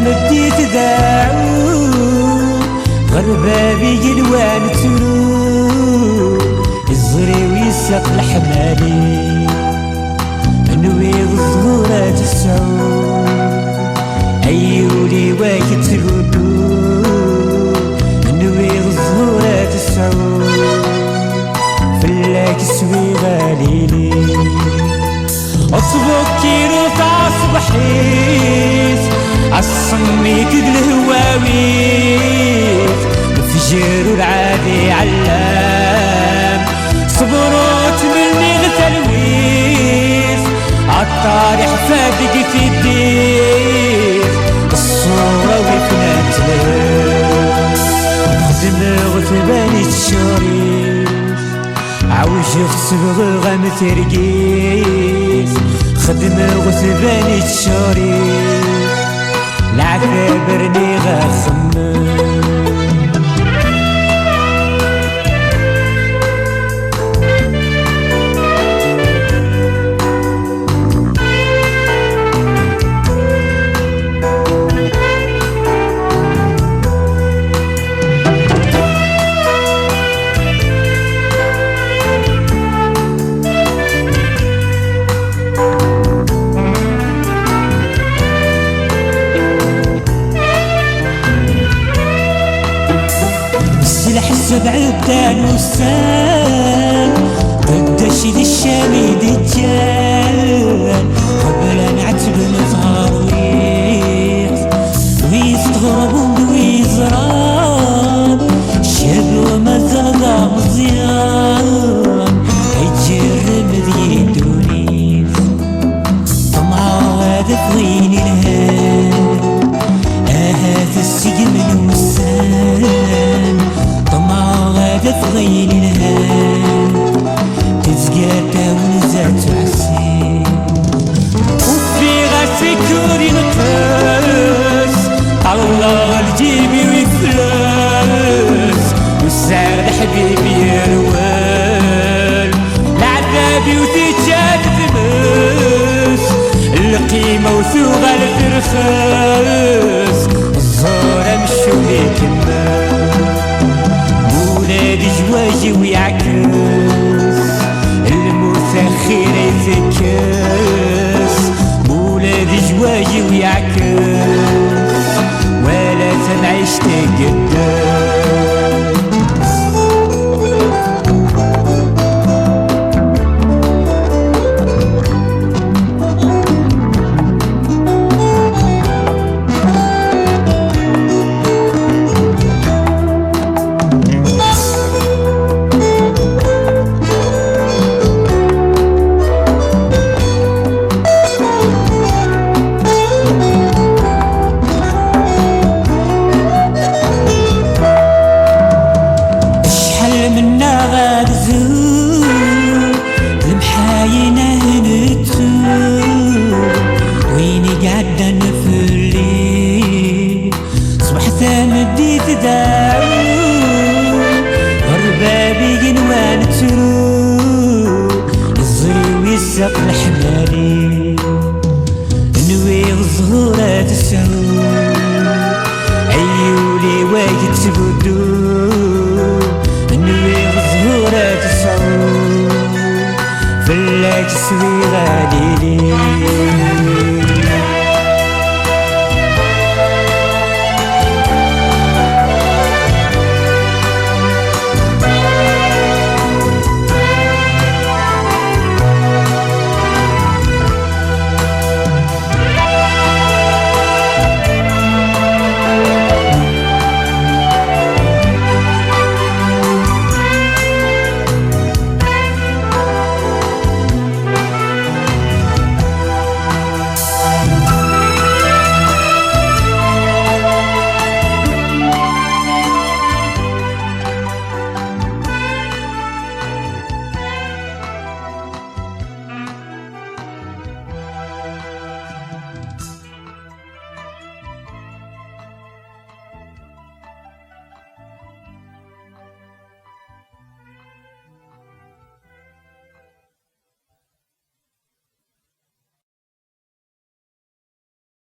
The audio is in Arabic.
مديت داعو غربابي جلوان ترو الزري ويساق الحمالي نوي الظهورات السعو أيولي واك تردو نوي الظهورات السعو فلاك سوي غاليلي أصبك كيلو تاع صبحيت عالصميت الهواويت الفجر والعادي علام صبروت مني غتلويت عالطارح فادق في الديت الصورة وفنان تلاس خدم غثباني تشاريت عوج يخسب غام ترقيت خدم غثباني تشاريت العذابرني غاخمم السبع بدان وسام قداش للشامي دجال قبل نعتب نظهر ويز تغرب ويز راب شاب وما زغضا مزيان يجرب ذي دونيس طمع هذا وين الهام هذا السجن وسام تفغيل الهام تزقاتا ونزات عسين وفي غاسي كوري نقص الله الجيبي ويفلس والسعر حبيبي يروال العذابي وتيجات تمس القيمة وثوغة الترخص الزهرة مشو ليك ولادي جواجي ويعكس المسخر يتكس ولادي جواجي ويعكس ولا تنعيش تقدم مديت داعو غربابي جنوان ترو الزري ويساق الحمالي نوي الظهورات السعو أيولي واجد تبدو نوي الظهورات السعو فلاك سوي غاليلي